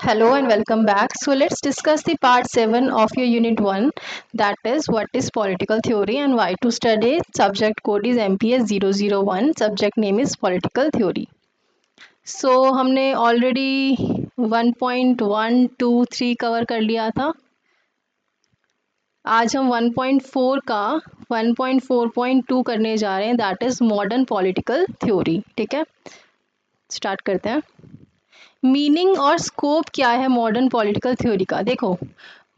Hello and welcome back. So let's discuss the part 7 of your unit 1, that is what is political theory and why to study. Subject code is MPS 001. Subject name is political theory. So हमने already 1.1, 2, 3 cover कर लिया था. आज हम 1.4 का 1.4.2 करने जा रहे हैं, that is modern political theory. ठीक है, स्टार्ट करते हैं. मीनिंग और स्कोप क्या है मॉडर्न पॉलिटिकल थ्योरी का? देखो,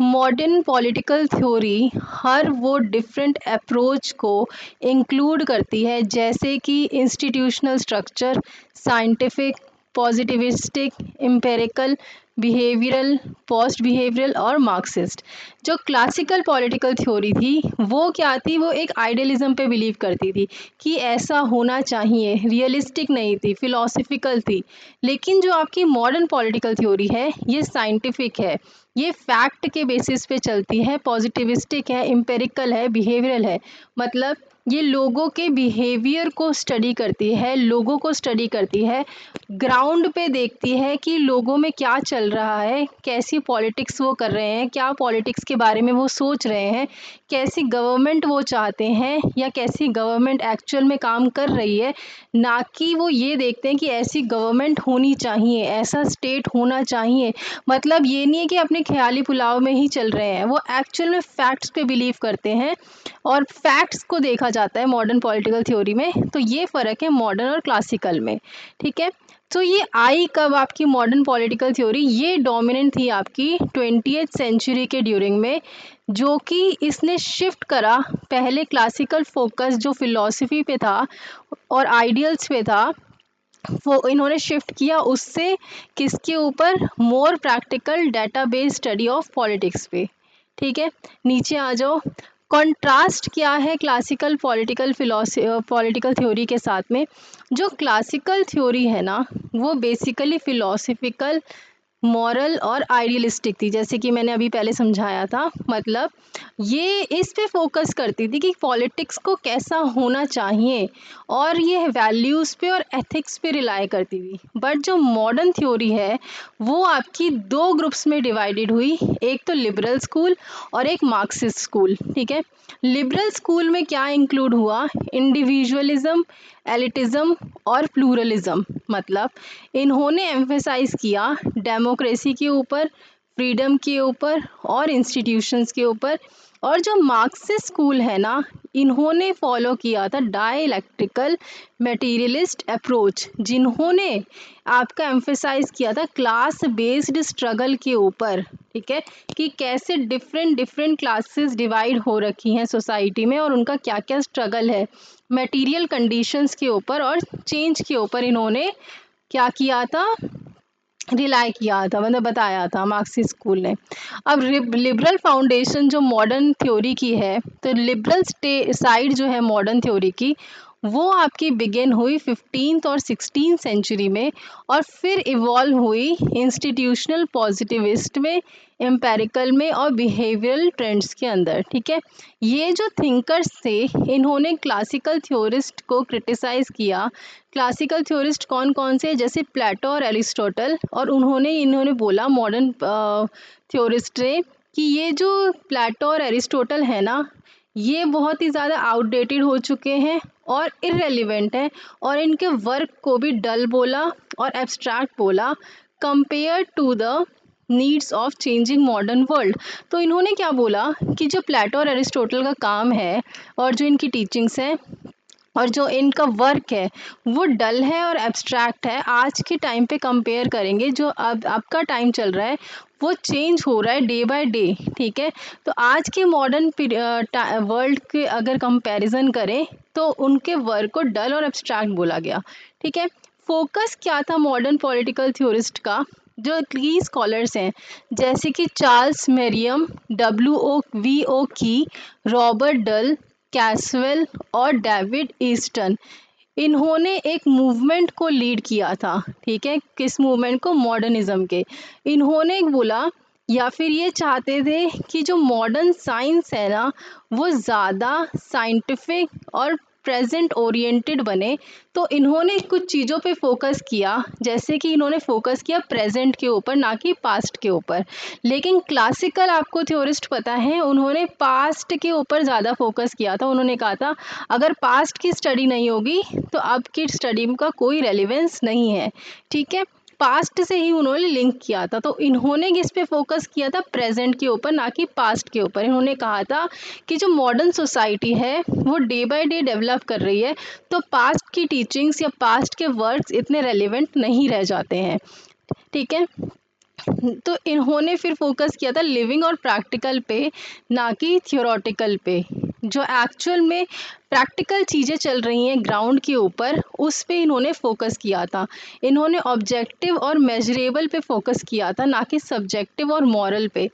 मॉडर्न पॉलिटिकल थ्योरी हर वो डिफरेंट अप्रोच को इंक्लूड करती है, जैसे कि institutional structure, scientific, positivistic, empirical, behavioural, post behavioural और मार्क्सिस्ट. जो क्लासिकल पॉलिटिकल थ्योरी थी वो क्या थी? वो एक आइडियलिज्म पे बिलीव करती थी कि ऐसा होना चाहिए, रियलिस्टिक नहीं थी, फिलोसफिकल थी. लेकिन जो आपकी मॉडर्न पॉलिटिकल थ्योरी है ये साइंटिफिक है, ये फैक्ट के बेसिस पे चलती है, पॉजिटिविस्टिक है, एम्पिरिकल है, बिहेवियरल है. मतलब ये लोगों के बिहेवियर को स्टडी करती है, लोगों को स्टडी करती है, ग्राउंड पे देखती है कि लोगों में क्या चल रहा है, कैसी पॉलिटिक्स वो कर रहे हैं, क्या पॉलिटिक्स के बारे में वो सोच रहे हैं, कैसी गवर्नमेंट वो चाहते हैं या कैसी गवर्नमेंट एक्चुअल में काम कर रही है. ना कि वो ये देखते हैं कि ऐसी गवर्नमेंट होनी चाहिए, ऐसा स्टेट होना चाहिए. मतलब ये नहीं है कि अपने ख्याली पुलाव में ही चल रहे हैं, वो एक्चुअल में फैक्ट्स पे बिलीव करते हैं और फैक्ट्स को देखा जाता है मॉडर्न पॉलिटिकल थ्योरी में. तो ये फ़र्क है मॉडर्न और क्लासिकल में. ठीक है, तो ये आई कब आपकी मॉडर्न पॉलिटिकल थ्योरी? ये डोमिनेंट थी आपकी 20th सेंचुरी के ड्यूरिंग में, जो कि इसने शिफ्ट करा. पहले क्लासिकल फोकस जो फिलॉसफी पे था और आइडियल्स पे था, वो इन्होंने शिफ्ट किया उससे किसके ऊपर? More practical data based study of politics पे. ठीक है, नीचे आ जाओ. कॉन्ट्रास्ट क्या है क्लासिकल पॉलिटिकल थ्योरी के साथ में? जो क्लासिकल थ्योरी है ना, वो बेसिकली फिलोसफिकल, मॉरल और आइडियलिस्टिक थी, जैसे कि मैंने अभी पहले समझाया था. मतलब ये इस पे फोकस करती थी कि पॉलिटिक्स को कैसा होना चाहिए, और ये वैल्यूज़ पे और एथिक्स पे रिलाई करती थी. बट जो मॉडर्न थ्योरी है वो आपकी दो ग्रुप्स में डिवाइडेड हुई, एक तो लिबरल स्कूल और एक मार्क्सिस्ट स्कूल. ठीक है, लिबरल स्कूल में क्या इंक्लूड हुआ? इंडिविजुअलिज्म, एलिटिज्म और प्लूरलिज्म. मतलब इन्होंने एम्फेसाइज किया डेमोक्रेसी के ऊपर, फ्रीडम के ऊपर और इंस्टीट्यूशंस के ऊपर. और जो मार्क्सिस्ट स्कूल है ना, इन्होंने फॉलो किया था डायलैक्टिकल मटेरियलिस्ट अप्रोच, जिन्होंने आपका एम्फेसाइज किया था क्लास बेस्ड स्ट्रगल के ऊपर. ठीक है, कि कैसे डिफरेंट डिफरेंट क्लासेस डिवाइड हो रखी हैं सोसाइटी में और उनका क्या क्या स्ट्रगल है, मटेरियल कंडीशंस के ऊपर और चेंज के ऊपर इन्होंने क्या किया था? रिलाई किया था, मतलब बताया था मार्क्सिस्ट स्कूल ने. अब लिबरल फाउंडेशन जो मॉडर्न थ्योरी की है, तो लिबरल साइड जो है मॉडर्न थ्योरी की, वो आपकी बिगिन हुई 15th और 16th सेंचुरी में और फिर इवॉल्व हुई इंस्टीट्यूशनल पॉजिटिविस्ट में, एम्पेरिकल में और बिहेवियरल ट्रेंड्स के अंदर. ठीक है, ये जो थिंकर्स थे इन्होंने क्लासिकल थ्योरिस्ट को क्रिटिसाइज़ किया. क्लासिकल थ्योरिस्ट कौन कौन से? जैसे प्लेटो और एरिस्टोटल. और इन्होंने बोला मॉडर्न थ्योरिस्ट ने कि ये जो प्लेटो और एरिस्टोटल है ना, ये बहुत ही ज़्यादा आउटडेटेड हो चुके हैं और इररेलेवेंट हैं, और इनके वर्क को भी डल बोला और एब्स्ट्रैक्ट बोला compare to the needs of changing modern world. तो इन्होंने क्या बोला कि जो प्लेटो और एरिस्टोटल का काम है और जो इनकी टीचिंग्स हैं और जो इनका वर्क है वो डल है और एब्स्ट्रैक्ट है. आज के टाइम पे कंपेयर करेंगे, जो अब का टाइम चल रहा है वो चेंज हो रहा है डे बाय डे. ठीक है, तो आज के मॉडर्न वर्ल्ड के अगर कंपैरिजन करें तो उनके वर्क को डल और एब्स्ट्रैक्ट बोला गया. ठीक है, फोकस क्या था मॉडर्न पॉलिटिकल थ्योरिस्ट का? जो की स्कॉलर्स हैं जैसे कि चार्ल्स मेरियम, WOVO की, रॉबर्ट डल, कैसवेल और डेविड ईस्टन, इन्होंने एक मूवमेंट को लीड किया था. ठीक है, किस मूवमेंट को? मॉडर्निज्म के. इन्होंने बोला या फिर ये चाहते थे कि जो मॉडर्न साइंस है ना, वो ज़्यादा साइंटिफिक और प्रेजेंट ओरिएंटेड बने, तो इन्होंने कुछ चीज़ों पे फोकस किया, जैसे कि इन्होंने फोकस किया प्रेजेंट के ऊपर, ना कि पास्ट के ऊपर। लेकिन क्लासिकल आपको थ्योरिस्ट पता है, उन्होंने पास्ट के ऊपर ज़्यादा फोकस किया था। उन्होंने कहा था अगर पास्ट की स्टडी नहीं होगी तो अब की स्टडी का कोई रेलिवेंस नहीं है, ठीक है। पास्ट से ही उन्होंने लिंक किया था, तो इन्होंने किस पे फोकस किया था, प्रेजेंट के ऊपर, ना कि पास्ट के ऊपर। इन्होंने कहा था कि जो मॉडर्न सोसाइटी है वो डे बाय डे डेवलप कर रही है, तो पास्ट की टीचिंग्स या पास्ट के वर्क्स इतने रेलिवेंट नहीं रह जाते हैं, ठीक है। तो इन्होंने फिर फोकस किया था लिविंग और प्रैक्टिकल पे, ना कि थियोरेटिकल पे। जो एक्चुअल में प्रैक्टिकल चीज़ें चल रही हैं ग्राउंड के ऊपर, उस पे इन्होंने फोकस किया था। इन्होंने ऑब्जेक्टिव और मेजरेबल पे फोकस किया था, ना कि सब्जेक्टिव और मॉरल पे।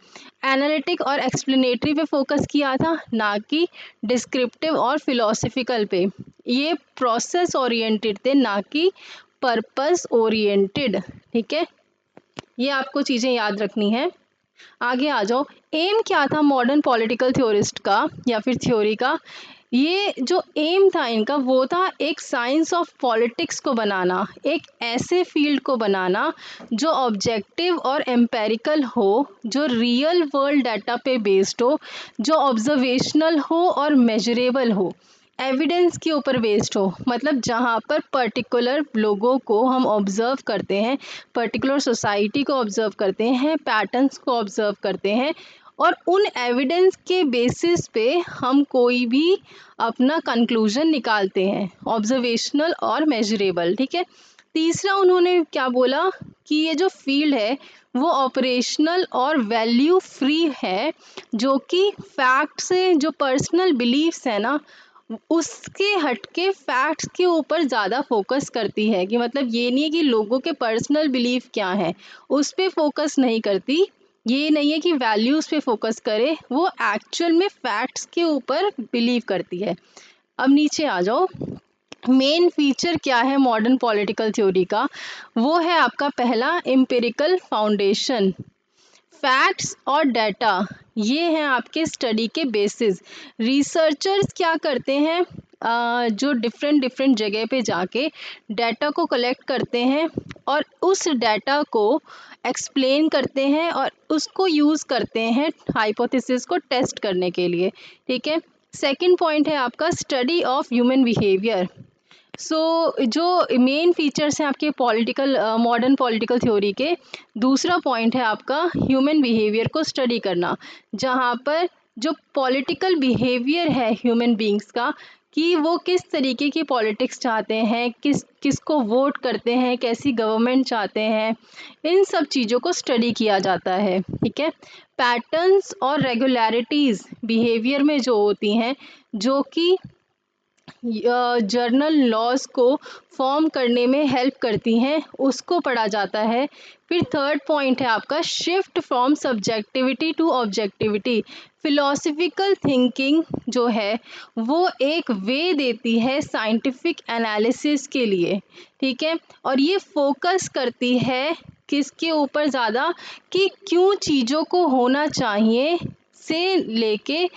एनालिटिक और एक्सप्लेनेटरी पे फोकस किया था, ना कि डिस्क्रिप्टिव और फिलोसफिकल पे। ये प्रोसेस ओरिएंटेड थे, ना कि पर्पस ओरिएंटेड, ठीक है। ये आपको चीज़ें याद रखनी है। आगे आ जाओ। एम क्या था मॉडर्न पॉलिटिकल थ्योरिस्ट का या फिर थ्योरी का? ये जो एम था इनका, वो था एक साइंस ऑफ पॉलिटिक्स को बनाना, एक ऐसे फील्ड को बनाना जो ऑब्जेक्टिव और एम्पेरिकल हो, जो रियल वर्ल्ड डाटा पे बेस्ड हो, जो ऑब्जर्वेशनल हो और मेजरेबल हो, एविडेंस के ऊपर बेस्ड हो। मतलब जहाँ पर पर्टिकुलर लोगों को हम ऑब्ज़र्व करते हैं, पर्टिकुलर सोसाइटी को ऑब्ज़र्व करते हैं, पैटर्न्स को ऑब्ज़र्व करते हैं, और उन एविडेंस के बेसिस पे हम कोई भी अपना कंक्लूजन निकालते हैं, ऑब्जर्वेशनल और मेजरेबल, ठीक है। तीसरा उन्होंने क्या बोला कि ये जो फील्ड है वो ऑपरेशनल और वैल्यू फ्री है, जो कि फैक्ट से, जो पर्सनल बिलीव्स है ना, उसके हटके फैक्ट्स के ऊपर ज़्यादा फोकस करती है। कि मतलब ये नहीं है कि लोगों के पर्सनल बिलीफ क्या है उस पर फोकस नहीं करती, ये नहीं है कि वैल्यूज़ पे फोकस करे, वो एक्चुअल में फैक्ट्स के ऊपर बिलीव करती है। अब नीचे आ जाओ। मेन फीचर क्या है मॉडर्न पॉलिटिकल थ्योरी का? वो है आपका पहला, एम्पिरिकल फाउंडेशन। फैक्ट्स और डाटा ये हैं आपके स्टडी के बेसिस। रिसर्चर्स क्या करते हैं, जो डिफरेंट डिफरेंट जगह पे जाके डाटा को कलेक्ट करते हैं और उस डाटा को एक्सप्लेन करते हैं और उसको यूज़ करते हैं हाइपोथेसिस को टेस्ट करने के लिए, ठीक है। सेकंड पॉइंट है आपका स्टडी ऑफ ह्यूमन बिहेवियर। जो मेन फीचर्स हैं आपके पॉलिटिकल मॉडर्न पॉलिटिकल थ्योरी के, दूसरा पॉइंट है आपका ह्यूमन बिहेवियर को स्टडी करना, जहाँ पर जो पॉलिटिकल बिहेवियर है ह्यूमन बींग्स का, कि वो किस तरीके की पॉलिटिक्स चाहते हैं, किसको वोट करते हैं, कैसी गवर्नमेंट चाहते हैं, इन सब चीज़ों को स्टडी किया जाता है, ठीक है। पैटर्न्स और रेगुलरिटीज़ बिहेवियर में जो होती हैं, जो कि जर्नल लॉज को फॉर्म करने में हेल्प करती हैं, उसको पढ़ा जाता है। फिर थर्ड पॉइंट है आपका shift from subjectivity to objectivity. Philosophical thinking जो है वो एक वे देती है साइंटिफिक एनालिसिस के लिए, ठीक है। और ये फोकस करती है किसके ऊपर ज़्यादा, कि क्यों चीज़ों को होना चाहिए से लेके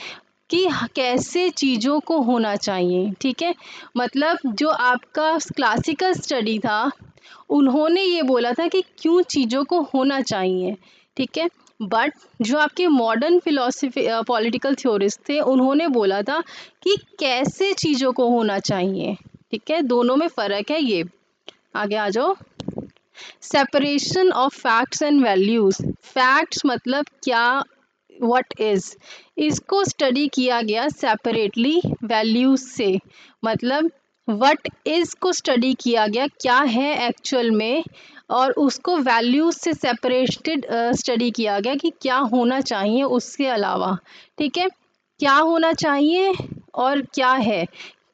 कि कैसे चीज़ों को होना चाहिए, ठीक है। मतलब जो आपका क्लासिकल स्टडी था, उन्होंने ये बोला था कि क्यों चीज़ों को होना चाहिए, ठीक है। बट जो आपके मॉडर्न फिलोसफी पॉलिटिकल थ्योरिस्ट थे, उन्होंने बोला था कि कैसे चीज़ों को होना चाहिए, ठीक है। दोनों में फ़र्क है ये। आगे आ जाओ। Separation of facts and values. Facts मतलब क्या, व्हाट इज़, इसको स्टडी किया गया सेपरेटली वैल्यूज़ से। मतलब व्हाट इज़ को स्टडी किया गया, क्या है एक्चुअल में, और उसको वैल्यूज़ से सेपरेटेड स्टडी किया गया कि क्या होना चाहिए उसके अलावा, ठीक है। क्या होना चाहिए और क्या है,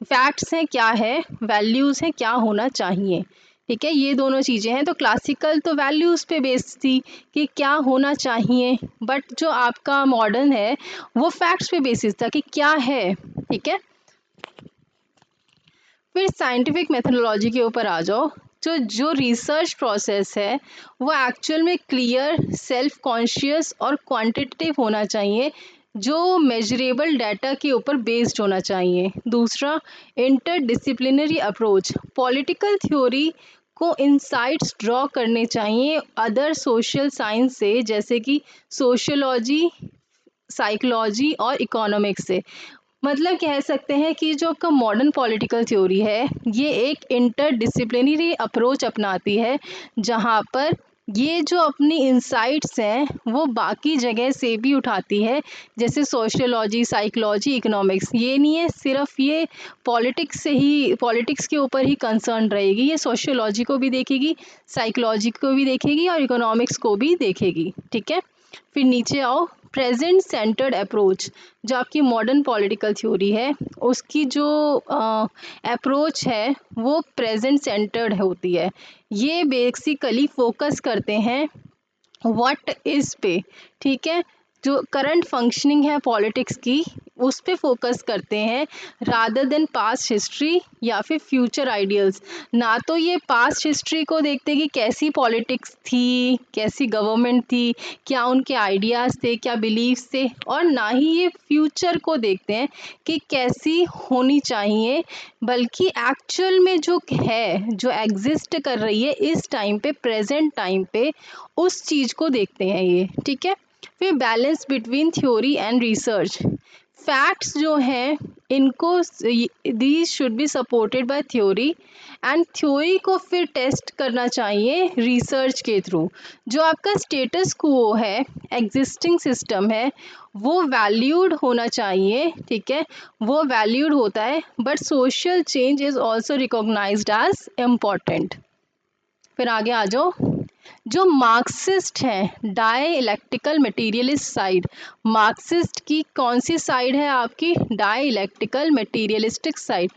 फैक्ट्स हैं क्या है, वैल्यूज़ हैं क्या होना चाहिए, ठीक है। ये दोनों चीज़ें हैं। तो क्लासिकल तो वैल्यूज़ पे बेस्ड थी कि क्या होना चाहिए, बट जो आपका मॉडर्न है वो फैक्ट्स पे बेसिस था कि क्या है, ठीक है। फिर साइंटिफिक मेथोडोलॉजी के ऊपर आ जाओ। जो रिसर्च प्रोसेस है वो एक्चुअल में क्लियर, सेल्फ कॉन्शियस और क्वांटिटेटिव होना चाहिए, जो मेजरेबल डाटा के ऊपर बेस्ड होना चाहिए। दूसरा, इंटरडिसिप्लिनरी अप्रोच, पॉलिटिकल थ्योरी को इंसाइट्स ड्रॉ करने चाहिए अदर सोशल साइंस से, जैसे कि सोशियोलॉजी, साइकोलॉजी और इकोनॉमिक्स से। मतलब कह सकते हैं कि जो आपका मॉडर्न पॉलिटिकल थ्योरी है ये एक इंटरडिसिप्लिनरी अप्रोच अपनाती है, जहाँ पर ये जो अपनी इंसाइट्स हैं वो बाकी जगह से भी उठाती है, जैसे सोशियोलॉजी, साइकोलॉजी, इकोनॉमिक्स। ये नहीं है सिर्फ ये पॉलिटिक्स के ऊपर ही कंसर्न रहेगी, ये सोशियोलॉजी को भी देखेगी, साइकोलॉजी को भी देखेगी और इकोनॉमिक्स को भी देखेगी। ठीक है, फिर नीचे आओ, प्रेजेंट सेंटर्ड अप्रोच, जो आपकी मॉडर्न पॉलिटिकल थ्योरी है उसकी जो अप्रोच है वो प्रेजेंट सेंटर्ड होती है। ये बेसिकली फोकस करते हैं व्हाट इज पे। ठीक है, जो करंट फंक्शनिंग है पॉलिटिक्स की उस पे फोकस करते हैं रादर देन पास्ट हिस्ट्री या फिर फ्यूचर आइडियल्स। ना तो ये पास्ट हिस्ट्री को देखते कि कैसी पॉलिटिक्स थी, कैसी गवर्नमेंट थी, क्या उनके आइडियाज़ थे, क्या बिलीव्स थे, और ना ही ये फ्यूचर को देखते हैं कि कैसी होनी चाहिए, बल्कि एक्चुअल में जो है, जो एग्जिस्ट कर रही है इस टाइम पे, प्रेजेंट टाइम पे, उस चीज़ को देखते हैं ये। ठीक है, फिर balance between theory and research, facts जो हैं इनको these should be supported by theory and theory को फिर टेस्ट करना चाहिए रिसर्च के थ्रू। जो आपका स्टेटस क्वो है, एग्जिस्टिंग सिस्टम है, वो वैल्यूड होना चाहिए। ठीक है, वो वैल्यूड होता है, but social change is also recognized as important. फिर आगे आ जाओ, जो मार्क्सिस्ट है डाइलेक्ट्रिकल मटेरियलिस्ट साइड, मार्क्सिस्ट की कौन सी साइड है आपकी, डाइलेक्ट्रिकल मटेरियलिस्टिक साइड।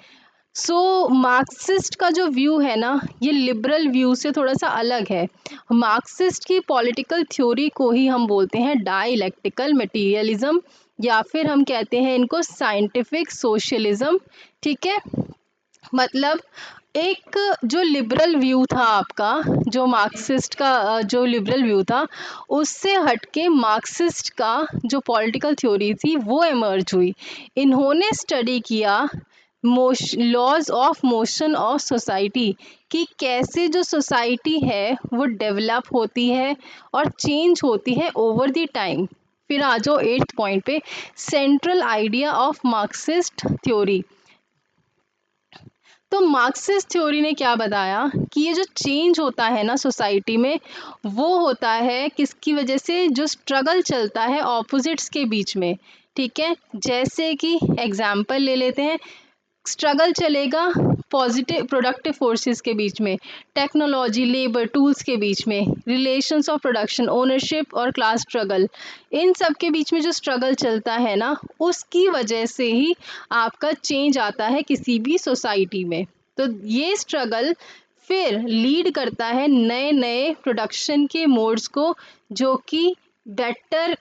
सो मार्क्सिस्ट का जो व्यू है ना ये लिबरल व्यू से थोड़ा सा अलग है। मार्क्सिस्ट की पॉलिटिकल थ्योरी को ही हम बोलते हैं डाइलेक्ट्रिकल मटेरियलिज्म, या फिर हम कहते हैं इनको साइंटिफिक सोशलिज्म। ठीक है, मतलब एक जो लिबरल व्यू था आपका, जो मार्क्सिस्ट का जो लिबरल व्यू था, उससे हटके मार्क्सिस्ट का जो पॉलिटिकल थ्योरी थी वो इमर्ज हुई। इन्होंने स्टडी किया laws of motion of society, कि कैसे जो सोसाइटी है वो डेवलप होती है और चेंज होती है ओवर द टाइम। फिर आ जाओ 8th पॉइंट पे, central idea of Marxist theory. तो मार्क्सिस्ट थ्योरी ने क्या बताया कि ये जो चेंज होता है ना सोसाइटी में, वो होता है किसकी वजह से, जो स्ट्रगल चलता है ऑपोजिट्स के बीच में। ठीक है, जैसे कि एग्जाम्पल ले लेते हैं, स्ट्रगल चलेगा पॉजिटिव प्रोडक्टिव फोर्सेस के बीच में, टेक्नोलॉजी, लेबर, टूल्स के बीच में, रिलेशंस ऑफ प्रोडक्शन, ओनरशिप और क्लास स्ट्रगल, इन सब के बीच में जो स्ट्रगल चलता है ना, उसकी वजह से ही आपका चेंज आता है किसी भी सोसाइटी में। तो ये स्ट्रगल फिर लीड करता है नए नए प्रोडक्शन के मोड्स को, जो कि बेटर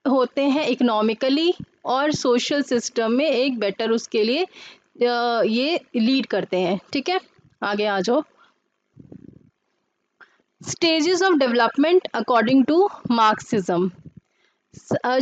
होते हैं इकोनॉमिकली और सोशल सिस्टम में एक बेटर उसके लिए ये लीड करते हैं। ठीक है, आगे आ जाओ, stages of development according to Marxism.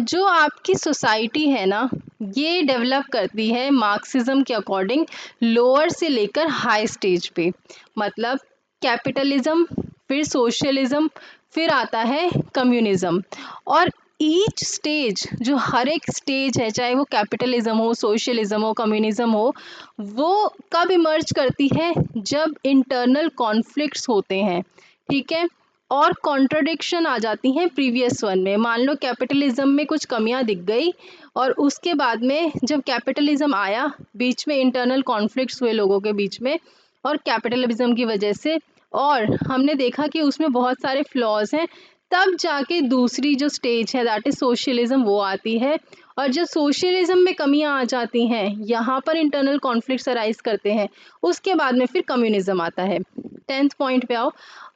जो आपकी सोसाइटी है ना ये डेवलप करती है मार्क्सिज्म के अकॉर्डिंग, लोअर से लेकर हाई स्टेज पे। मतलब कैपिटलिज्म, फिर सोशलिज्म, फिर आता है कम्युनिज्म। और ईच स्टेज, जो हर एक स्टेज है, चाहे वो कैपिटलिज्म हो, सोशलिज्म हो, कम्युनिज्म हो, वो कब इमर्ज करती है, जब इंटरनल कॉन्फ्लिक्ट्स होते हैं। ठीक है, और कॉन्ट्रडिक्शन आ जाती हैं प्रीवियस वन में। मान लो कैपिटलिज्म में कुछ कमियां दिख गई और उसके बाद में जब कैपिटलिज्म आया, बीच में इंटरनल कॉन्फ्लिक्ट्स हुए लोगों के बीच में और कैपिटलिज्म की वजह से, और हमने देखा कि उसमें बहुत सारे फ्लॉज हैं, तब जाके दूसरी जो स्टेज है दैट इज सोशलिज्म वो आती है। और जब सोशलिज्म में कमियां आ जाती हैं, यहाँ पर इंटरनल कॉन्फ्लिक्ट्स अराइज करते हैं, उसके बाद में फिर कम्युनिज्म आता है। 10th पॉइंट पे आओ,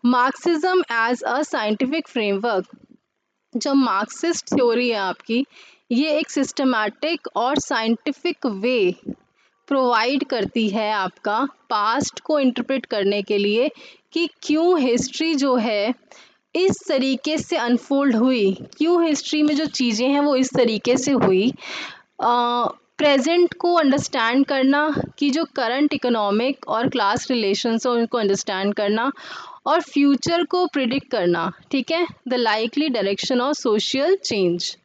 Marxism as a scientific framework. जो मार्क्सिस्ट थ्योरी है आपकी, ये एक सिस्टमैटिक और साइंटिफिक वे प्रोवाइड करती है आपका पास्ट को इंटरप्रेट करने के लिए, कि क्यों हिस्ट्री जो है इस तरीके से अनफोल्ड हुई, क्यों हिस्ट्री में जो चीज़ें हैं वो इस तरीके से हुई, प्रेजेंट को अंडरस्टैंड करना कि जो करंट इकोनॉमिक और क्लास रिलेशंस हैं उनको अंडरस्टैंड करना, और फ्यूचर को प्रिडिक्ट करना, ठीक है, the likely direction of social change.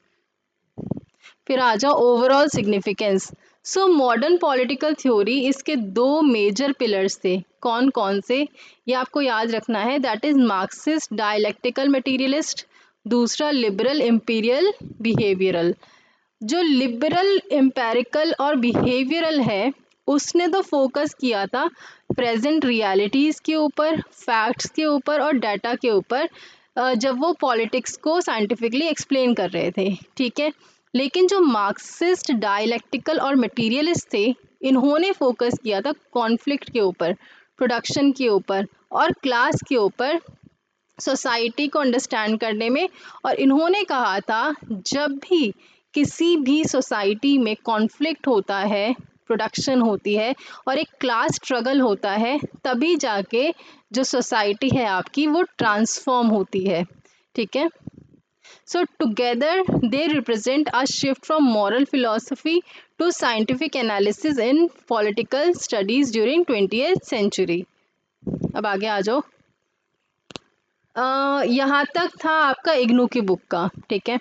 फिर आ जाओ overall significance. So modern political theory, इसके दो मेजर पिलर्स थे, कौन कौन से, ये आपको याद रखना है, that is Marxist dialectical materialist, दूसरा लिबरल इम्पीरियल बिहेवियरल। जो लिबरल एम्पेरिकल और बिहेवियरल है उसने तो फोकस किया था प्रेजेंट रियलिटीज़ के ऊपर, फैक्ट्स के ऊपर और डाटा के ऊपर, जब वो पॉलिटिक्स को साइंटिफिकली एक्सप्लेन कर रहे थे, ठीक है। लेकिन जो मार्क्सिस्ट डायलेक्टिकल और मटीरियलिस्ट थे, इन्होंने फोकस किया था कॉन्फ्लिक्ट के ऊपर, प्रोडक्शन के ऊपर और क्लास के ऊपर, सोसाइटी को अंडरस्टैंड करने में। और इन्होंने कहा था जब भी किसी भी सोसाइटी में कॉन्फ्लिक्ट होता है, प्रोडक्शन होती है और एक क्लास स्ट्रगल होता है, तभी जाके जो सोसाइटी है आपकी वो ट्रांसफॉर्म होती है, ठीक है। So together they represent a shift from moral philosophy to scientific analysis in political studies during 20th century. अब आगे आ जाओ। यहाँ तक था आपका इग्नू की बुक का, ठीक है।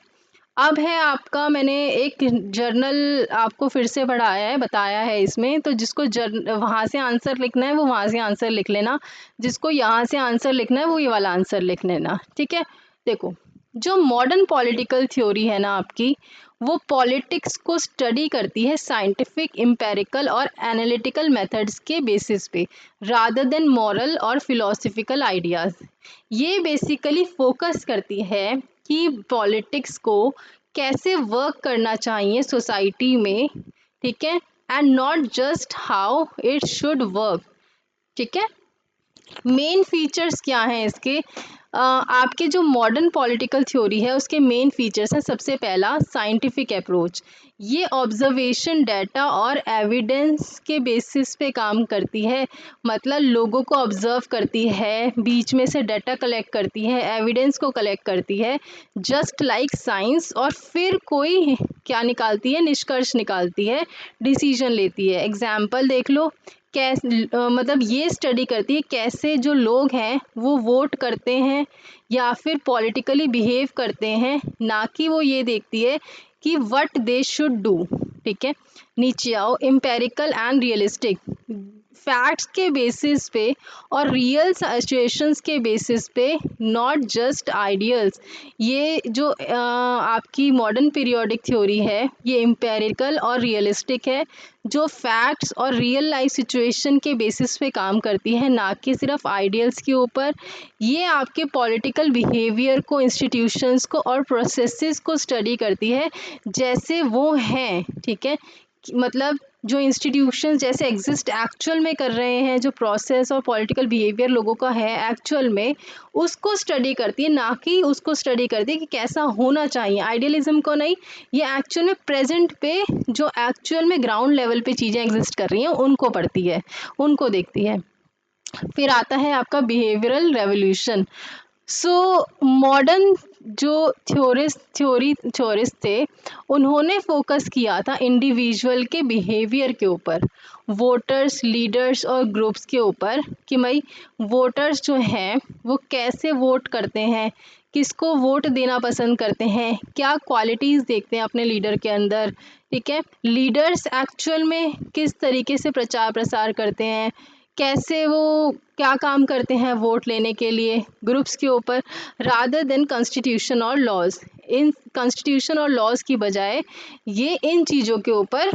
अब है आपका, मैंने एक जर्नल आपको फिर से पढ़ाया है, बताया है इसमें, तो जिसको वहाँ से आंसर लिखना है वो वहाँ से आंसर लिख लेना, जिसको यहाँ से आंसर लिखना है वो ये वाला आंसर लिख लेना, ठीक है। देखो, जो मॉडर्न पॉलिटिकल थ्योरी है ना आपकी, वो पॉलिटिक्स को स्टडी करती है साइंटिफिक, एम्पेरिकल और एनालिटिकल मेथड्स के बेसिस पे, रादर देन मॉरल और फिलोसफिकल आइडियाज़। ये बेसिकली फोकस करती है कि पॉलिटिक्स को कैसे वर्क करना चाहिए सोसाइटी में, ठीक है, and not just how it should work, ठीक है। मेन फीचर्स क्या हैं इसके, आपके जो मॉडर्न पॉलिटिकल थ्योरी है उसके मेन फीचर्स हैं, सबसे पहला साइंटिफिक अप्रोच, ये ऑब्जर्वेशन, डाटा और एविडेंस के बेसिस पे काम करती है, मतलब लोगों को ऑब्जर्व करती है, बीच में से डाटा कलेक्ट करती है, एविडेंस को कलेक्ट करती है, जस्ट लाइक साइंस, और फिर कोई क्या निकालती है, निष्कर्ष निकालती है, डिसीजन लेती है। एग्जाम्पल देख लो, मतलब ये स्टडी करती है कैसे जो लोग हैं वो वोट करते हैं या फिर पॉलिटिकली बिहेव करते हैं, ना कि वो ये देखती है कि व्हाट दे शुड डू, ठीक है। नीचे आओ, एम्पेरिकल एंड रियलिस्टिक, फैक्ट्स के बेसिस पे और रियल सिचुएशंस के बेसिस पे, नॉट जस्ट आइडियल्स। ये जो आपकी मॉडर्न पीरियोडिक थ्योरी है ये एम्पेरिकल और रियलिस्टिक है, जो फैक्ट्स और रियल लाइफ सिचुएशन के बेसिस पे काम करती है, ना कि सिर्फ आइडियल्स के ऊपर। ये आपके पॉलिटिकल बिहेवियर को, इंस्टीट्यूशंस को और प्रोसेसेस को स्टडी करती है जैसे वो हैं, ठीक है। मतलब जो इंस्टीट्यूशन जैसे एग्जिस्ट एक्चुअल में कर रहे हैं, जो प्रोसेस और पॉलिटिकल बिहेवियर लोगों का है एक्चुअल में, उसको स्टडी करती है, ना कि उसको स्टडी करती है कि कैसा होना चाहिए, आइडियलिज्म को नहीं। ये एक्चुअल में प्रेजेंट पे जो एक्चुअल में ग्राउंड लेवल पे चीज़ें एग्जिस्ट कर रही हैं उनको पढ़ती है, उनको देखती है। फिर आता है आपका बिहेवियरल रेवोल्यूशन। सो मॉडर्न जो थ्योरिस्ट थे, उन्होंने फोकस किया था इंडिविजुअल के बिहेवियर के ऊपर, वोटर्स, लीडर्स और ग्रुप्स के ऊपर, कि भाई वोटर्स जो हैं वो कैसे वोट करते हैं, किसको वोट देना पसंद करते हैं, क्या क्वालिटीज़ देखते हैं अपने लीडर के अंदर, ठीक है। लीडर्स एक्चुअल में किस तरीके से प्रचार प्रसार करते हैं, कैसे वो क्या काम करते हैं वोट लेने के लिए, ग्रुप्स के ऊपर, रादर देन कॉन्स्टिट्यूशन और लॉज। इन कॉन्स्टिट्यूशन और लॉज की बजाय ये इन चीज़ों के ऊपर,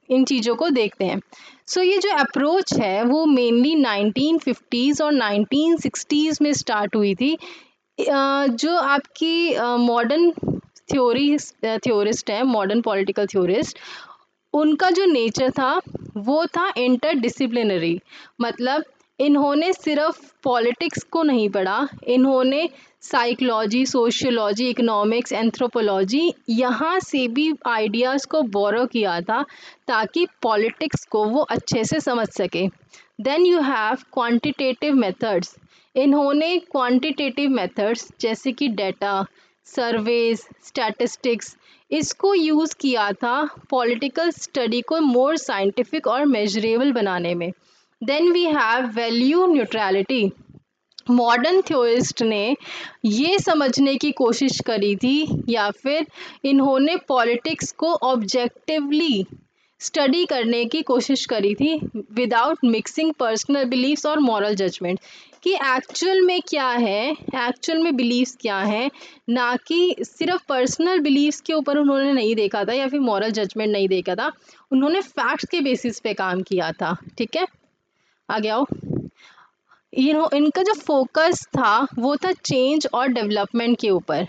इन चीज़ों को देखते हैं। सो ये जो अप्रोच है वो मेनली 1950s और 1960s में स्टार्ट हुई थी। जो आपकी मॉडर्न थ्योरिस्ट है, मॉडर्न पॉलिटिकल थ्योरिस्ट, उनका जो नेचर था वो था इंटरडिसिप्लिनरी, मतलब इन्होंने सिर्फ पॉलिटिक्स को नहीं पढ़ा, इन्होंने साइकोलॉजी, सोशियोलॉजी, इकोनॉमिक्स, एंथ्रोपोलॉजी, यहाँ से भी आइडियाज़ को बोरो किया था ताकि पॉलिटिक्स को वो अच्छे से समझ सके। Then you have quantitative methods, इन्होंने क्वांटिटेटिव मेथड्स जैसे कि डेटा, सर्वेज, स्टैटिस्टिक्स, इसको यूज़ किया था पॉलिटिकल स्टडी को मोर साइंटिफिक और मेजरेबल बनाने में। Then we have value neutrality. Modern theorist ने ये समझने की कोशिश करी थी, या फिर इन्होंने पॉलिटिक्स को ऑब्जेक्टिवली स्टडी करने की कोशिश करी थी विदाउट मिक्सिंग पर्सनल बिलीफ्स और मॉरल जजमेंट, कि एक्चुअल में क्या है, एक्चुअल में बिलीव्स क्या है, ना कि सिर्फ पर्सनल बिलीव्स के ऊपर उन्होंने नहीं देखा था या फिर मॉरल जजमेंट नहीं देखा था, उन्होंने फैक्ट्स के बेसिस पे काम किया था। ठीक है, आगे आओ। इनका जो फोकस था वो था चेंज और डेवलपमेंट के ऊपर।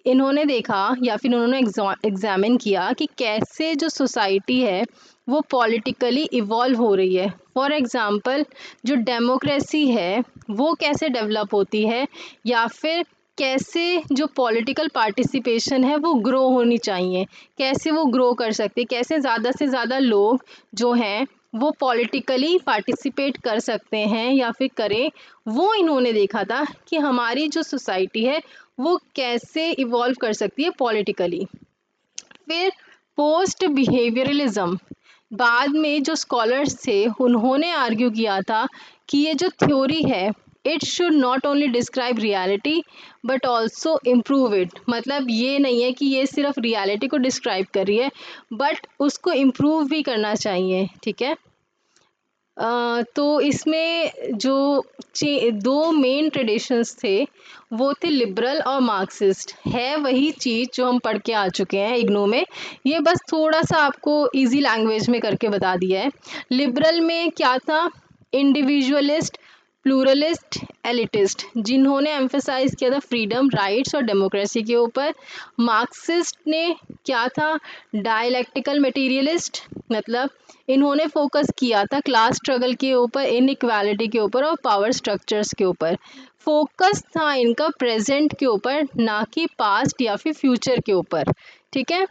इन्होंने देखा या फिर उन्होंने एग्जामिन किया कि कैसे जो सोसाइटी है वो पॉलिटिकली इवॉल्व हो रही है। फॉर एग्जांपल जो डेमोक्रेसी है वो कैसे डेवलप होती है, या फिर कैसे जो पॉलिटिकल पार्टिसिपेशन है वो ग्रो होनी चाहिए, कैसे वो ग्रो कर सकते, कैसे ज़्यादा से ज़्यादा लोग जो हैं वो पॉलिटिकली पार्टिसिपेट कर सकते हैं या फिर करें। वो इन्होंने देखा था कि हमारी जो सोसाइटी है वो कैसे इवॉल्व कर सकती है पॉलिटिकली। फिर पोस्ट बिहेवियरलिज्म, बाद में जो स्कॉलर्स थे उन्होंने आर्ग्यू किया था कि ये जो थ्योरी है it should not only describe reality but also improve it. मतलब ये नहीं है कि ये सिर्फ रियलिटी को डिस्क्राइब कर रही है बट उसको इम्प्रूव भी करना चाहिए। ठीक है, तो इसमें जो दो मेन ट्रेडिशंस थे वो थे लिबरल और मार्क्सिस्ट। है वही चीज़ जो हम पढ़ के आ चुके हैं इग्नू में, ये बस थोड़ा सा आपको इजी लैंग्वेज में करके बता दिया है। लिबरल में क्या था, इंडिविजुअलिस्ट, प्लूरलिस्ट, एलिटिस्ट, जिन्होंने एम्फेसाइज किया था फ्रीडम, राइट्स और डेमोक्रेसी के ऊपर। मार्क्सिस्ट ने क्या था, डायलैक्टिकल मटेरियलिस्ट, मतलब इन्होंने फोकस किया था क्लास स्ट्रगल के ऊपर, इनइक्वालिटी के ऊपर और पावर स्ट्रक्चर्स के ऊपर। फोकस था इनका प्रेजेंट के ऊपर, ना कि पास्ट या फिर फ्यूचर के ऊपर। ठीक है,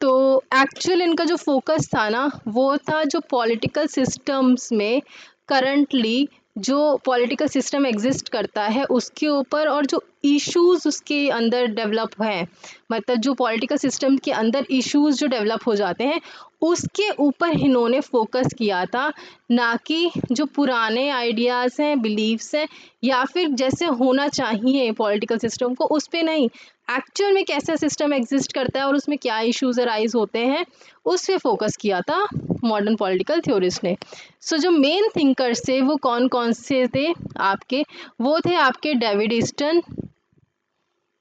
तो एक्चुअल इनका जो फोकस था ना वो था जो पॉलिटिकल सिस्टम्स में करंटली जो पॉलिटिकल सिस्टम एग्जिस्ट करता है उसके ऊपर, और जो इश्यूज उसके अंदर डेवलप हैं, मतलब जो पॉलिटिकल सिस्टम के अंदर इश्यूज जो डेवलप हो जाते हैं उसके ऊपर इन्होंने फोकस किया था, ना कि जो पुराने आइडियाज़ हैं, बिलीव्स हैं, या फिर जैसे होना चाहिए पॉलिटिकल सिस्टम को उस पर नहीं, एक्चुअल में कैसा सिस्टम एग्जिस्ट करता है और उसमें क्या इश्यूज अराइज होते हैं उस पे फोकस किया था मॉडर्न पॉलिटिकल थ्योरिस्ट ने। सो जो मेन थिंकर्स थे वो कौन कौन से थे आपके, वो थे आपके डेविड ईस्टन,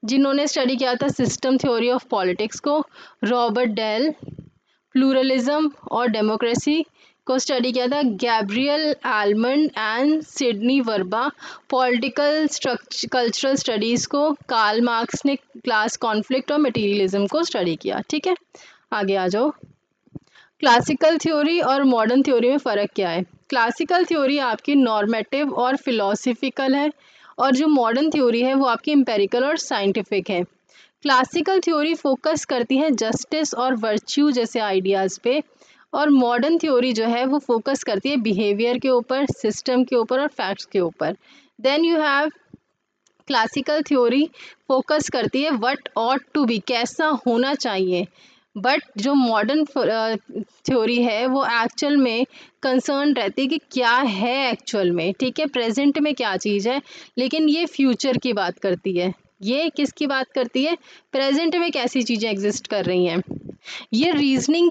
जिन्होंने स्टडी किया था सिस्टम थ्योरी ऑफ पॉलिटिक्स को, रॉबर्ट डेल, प्लूरलिज्म और डेमोक्रेसी को स्टडी किया था, Gabriel Almond and Sydney Verba, political cultural studies को, कार्ल मार्क्स ने क्लास कॉन्फ्लिक्ट और मटेरियलिज्म को स्टडी किया। ठीक है, आगे आ जाओ। क्लासिकल थ्योरी और मॉडर्न थ्योरी में फ़र्क क्या है। क्लासिकल थ्योरी आपकी नॉर्मेटिव और फिलोसफिकल है, और जो मॉडर्न थ्योरी है वो आपकी एम्पेरिकल और साइंटिफिक है। क्लासिकल थ्योरी फोकस करती है जस्टिस और वर्च्यू जैसे आइडियाज़ पे, और मॉडर्न थ्योरी जो है वो फोकस करती है बिहेवियर के ऊपर, सिस्टम के ऊपर और फैक्ट्स के ऊपर। Then you have classical theory focus करती है व्हाट ऑट टू बी, कैसा होना चाहिए, बट जो मॉडर्न थ्योरी है वो एक्चुअल में कंसर्न रहती है कि क्या है एक्चुअल में। ठीक है, प्रेजेंट में क्या चीज़ है, लेकिन ये फ्यूचर की बात करती है। ये किसकी बात करती है, प्रेजेंट में कैसी चीज़ें एग्जिस्ट कर रही हैं। ये रीजनिंग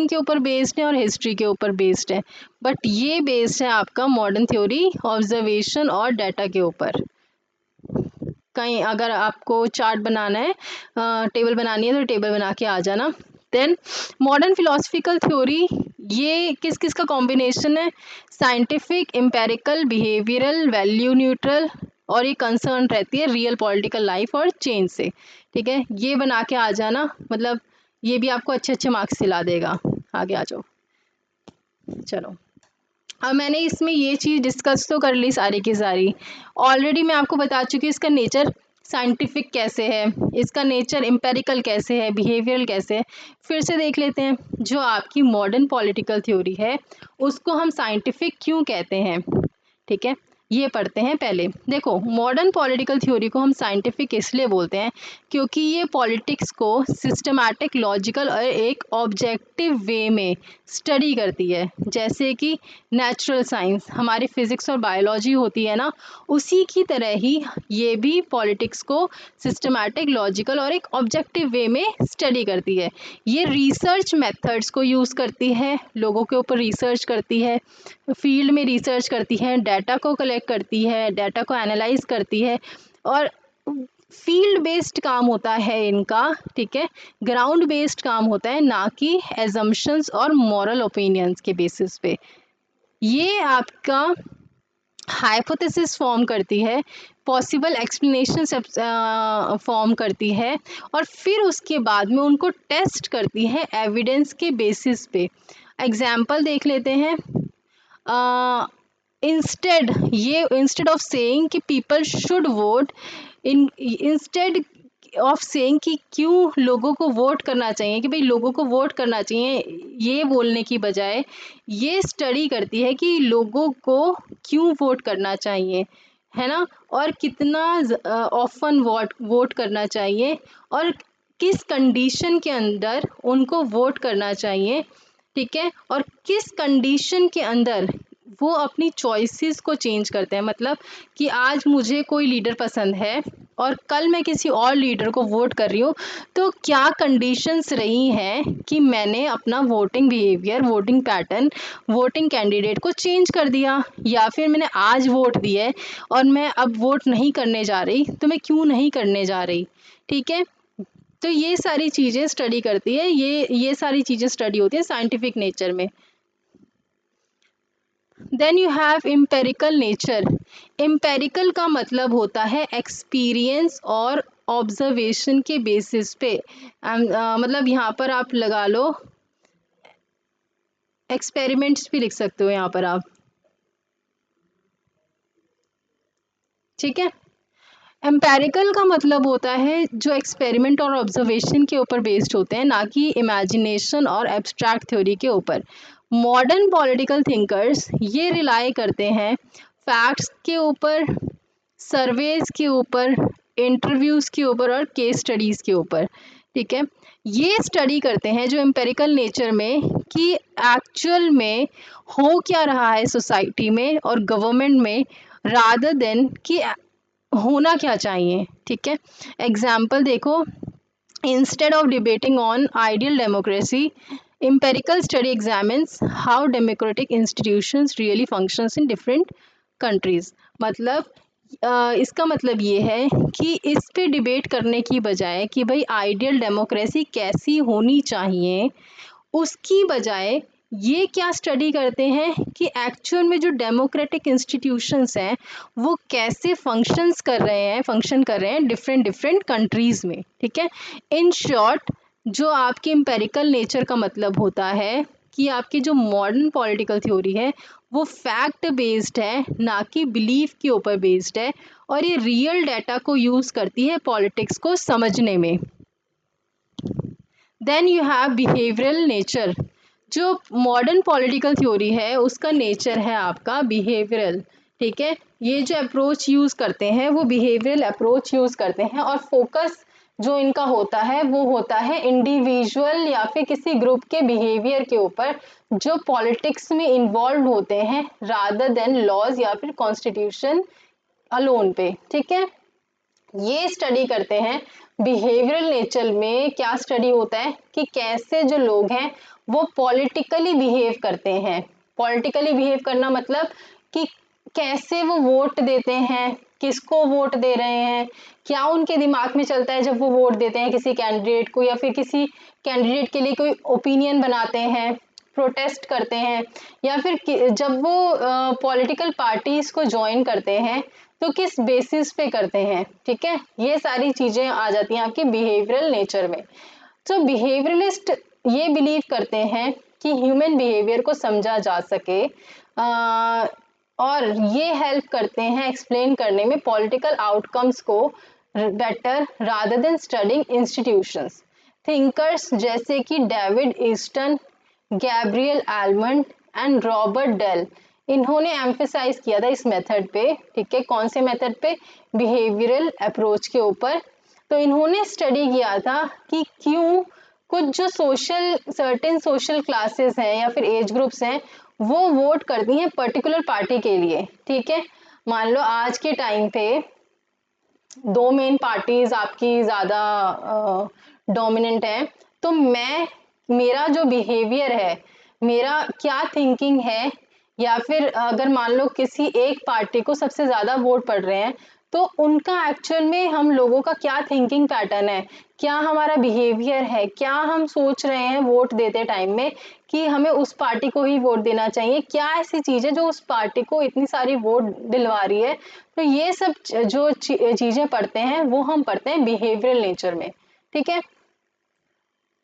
के ऊपर बेस्ड है और हिस्ट्री के ऊपर बेस्ड है, बट ये बेस्ड है आपका मॉडर्न थ्योरी ऑब्जर्वेशन और डाटा के ऊपर। कहीं अगर आपको चार्ट बनाना है, टेबल बनानी है तो टेबल बना के आ जाना। देन मॉडर्न फिलोसफिकल थ्योरी, ये किस किस का कॉम्बिनेशन है, scientific, empirical, behavioural, value neutral, और ये कंसर्न रहती है रियल पॉलिटिकल लाइफ और चेंज से। ठीक है, ये बना के आ जाना, मतलब ये भी आपको अच्छे अच्छे मार्क्स दिला देगा। आगे आ जाओ। चलो, अब मैंने इसमें ये चीज़ डिस्कस तो कर ली सारी की सारी, ऑलरेडी मैं आपको बता चुकी हूँ इसका नेचर साइंटिफिक कैसे है, इसका नेचर एम्पेरिकल कैसे है, बिहेवियरल कैसे है। फिर से देख लेते हैं, जो आपकी मॉडर्न पॉलिटिकल थ्योरी है उसको हम साइंटिफिक क्यों कहते हैं। ठीक है, ये पढ़ते हैं पहले। देखो, मॉडर्न पॉलिटिकल थ्योरी को हम साइंटिफिक इसलिए बोलते हैं क्योंकि ये पॉलिटिक्स को सिस्टमैटिक, लॉजिकल और एक ऑब्जेक्टिव वे में स्टडी करती है। जैसे कि नेचुरल साइंस हमारी फिजिक्स और बायोलॉजी होती है ना, उसी की तरह ही ये भी पॉलिटिक्स को सिस्टमैटिक, लॉजिकल और एक ऑब्जेक्टिव वे में स्टडी करती है। ये रिसर्च मेथड्स को यूज़ करती है, लोगों के ऊपर रिसर्च करती है, फील्ड में रिसर्च करती है, डाटा को कलेक्ट करती है, डाटा को एनालाइज करती है, और फील्ड बेस्ड काम होता है इनका, ठीक है, ग्राउंड बेस्ड काम होता है, ना कि एजम्पशंस और मॉरल ओपिनियंस के बेसिस पे। ये आपका हाइपोथेसिस फॉर्म करती है, पॉसिबल एक्सप्लेनेशन फॉर्म करती है, और फिर उसके बाद में उनको टेस्ट करती है एविडेंस के बेसिस पे। एग्जाम्पल देख लेते हैं। इंस्टेड ऑफ सेइंग कि people should vote, instead of saying कि क्यों लोगों को वोट करना चाहिए, कि भाई लोगों को वोट करना चाहिए, ये बोलने की बजाय ये स्टडी करती है कि लोगों को क्यों वोट करना चाहिए, है ना, और कितना ऑफन वोट करना चाहिए, और किस कंडीशन के अंदर उनको वोट करना चाहिए, ठीक है, और किस कंडीशन के अंदर वो अपनी चॉइसेस को चेंज करते हैं। मतलब कि आज मुझे कोई लीडर पसंद है और कल मैं किसी और लीडर को वोट कर रही हूँ, तो क्या कंडीशंस रही हैं कि मैंने अपना voting behaviour, voting pattern, voting candidate को चेंज कर दिया, या फिर मैंने आज वोट दिया है और मैं अब वोट नहीं करने जा रही, तो मैं क्यों नहीं करने जा रही, ठीक है। तो ये सारी चीज़ें स्टडी करती है, ये सारी चीज़ें स्टडी होती है साइंटिफिक नेचर में। Then you have empirical nature. Empirical का मतलब होता है एक्सपीरियंस और ऑब्जर्वेशन के बेसिस पे। मतलब यहाँ पर आप लगा लो, एक्सपेरिमेंट्स भी लिख सकते हो यहाँ पर आप, ठीक है। एम्पेरिकल का मतलब होता है जो एक्सपेरिमेंट और ऑब्जर्वेशन के ऊपर बेस्ड होते हैं, ना कि इमेजिनेशन और एब्स्ट्रैक्ट थ्योरी के ऊपर। मॉडर्न पॉलिटिकल थिंकर्स ये रिलाई करते हैं फैक्ट्स के ऊपर, सर्वेज के ऊपर, इंटरव्यूज़ के ऊपर और केस स्टडीज़ के ऊपर, ठीक है। ये स्टडी करते हैं जो एम्पेरिकल नेचर में कि एक्चुअल में हो क्या रहा है सोसाइटी में और गवर्नमेंट में, रादर देन कि होना क्या चाहिए, ठीक है। एग्जाम्पल देखो, instead of debating on ideal democracy, empirical study examines how democratic institutions really functions in different countries। मतलब इसका मतलब ये है कि इस पे डिबेट करने की बजाय कि भाई आइडियल डेमोक्रेसी कैसी होनी चाहिए, उसकी बजाय ये क्या स्टडी करते हैं कि एक्चुअल में जो डेमोक्रेटिक इंस्टीट्यूशंस हैं वो कैसे फंक्शन कर रहे हैं डिफरेंट डिफरेंट कंट्रीज़ में, ठीक है। इन शॉर्ट, जो आपकी एम्पेरिकल नेचर का मतलब होता है कि आपकी जो मॉडर्न पॉलिटिकल थ्योरी है वो फैक्ट बेस्ड है, ना कि बिलीफ के ऊपर बेस्ड है, और ये रियल डाटा को यूज़ करती है पॉलिटिक्स को समझने में। Then you have behavioural nature. जो मॉडर्न पॉलिटिकल थ्योरी है उसका नेचर है आपका बिहेवियरल, ठीक है। ये जो अप्रोच यूज़ करते हैं वो बिहेवियरल अप्रोच यूज़ करते हैं, और फोकस जो इनका होता है वो होता है इंडिविजुअल या फिर किसी ग्रुप के बिहेवियर के ऊपर जो पॉलिटिक्स में इन्वॉल्व होते हैं, रादर देन लॉज या फिर कॉन्स्टिट्यूशन अलोन पे, ठीक है। ये स्टडी करते हैं बिहेवियरल नेचर में। क्या स्टडी होता है कि कैसे जो लोग हैं वो पॉलिटिकली बिहेव करते हैं। पॉलिटिकली बिहेव करना मतलब कि कैसे वो वोट देते हैं, किसको वोट दे रहे हैं, क्या उनके दिमाग में चलता है जब वो वोट देते हैं किसी कैंडिडेट को, या फिर किसी कैंडिडेट के लिए कोई ओपिनियन बनाते हैं, प्रोटेस्ट करते हैं, या फिर जब वो पॉलिटिकल पार्टीज को ज्वाइन करते हैं तो किस बेसिस पे करते हैं, ठीक है। ये सारी चीजें आ जाती हैं आपके बिहेवियरल नेचर में। तो बिहेवियरलिस्ट ये बिलीव करते हैं कि ह्यूमन बिहेवियर को समझा जा सके, और ये हेल्प करते हैं एक्सप्लेन करने में पॉलिटिकल आउटकम्स को better rather than studying institutions. Thinkers जैसे कि David Easton, Gabriel Almond and Robert Dahl, इन्होंने एम्फेसाइज किया था इस मेथड पे, ठीक है, कौन से मेथड पे, बिहेवियरल अप्रोच के ऊपर। तो इन्होंने स्टडी किया था कि क्यों कुछ जो सर्टेन सोशल क्लासेस हैं या फिर एज ग्रुप्स हैं वो वोट करती हैं पर्टिकुलर पार्टी के लिए, ठीक है। मान लो आज के टाइम पे दो मेन पार्टीज आपकी ज़्यादा डोमिनेंट है, तो मेरा जो बिहेवियर है, मेरा क्या थिंकिंग है, या फिर अगर मान लो किसी एक पार्टी को सबसे ज़्यादा वोट पड़ रहे हैं, तो उनका एक्चुअल में हम लोगों का क्या थिंकिंग पैटर्न है, क्या हमारा बिहेवियर है, क्या हम सोच रहे हैं वोट देते टाइम में कि हमें उस पार्टी को ही वोट देना चाहिए, क्या ऐसी चीज़ है जो उस पार्टी को इतनी सारी वोट दिलवा रही है। तो ये सब जो चीज़ें पढ़ते हैं वो हम पढ़ते हैं बिहेवियरल नेचर में, ठीक है।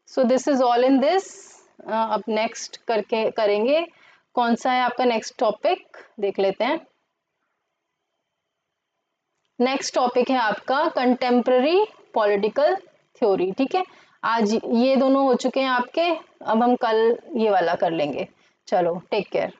So this is all in this. अब नेक्स्ट करके करेंगे, कौन सा है आपका नेक्स्ट टॉपिक, देख लेते हैं। नेक्स्ट टॉपिक है आपका कंटेम्प्ररी पॉलिटिकल थ्योरी, ठीक है। आज ये दोनों हो चुके हैं आपके, अब हम कल ये वाला कर लेंगे। चलो, टेक केयर।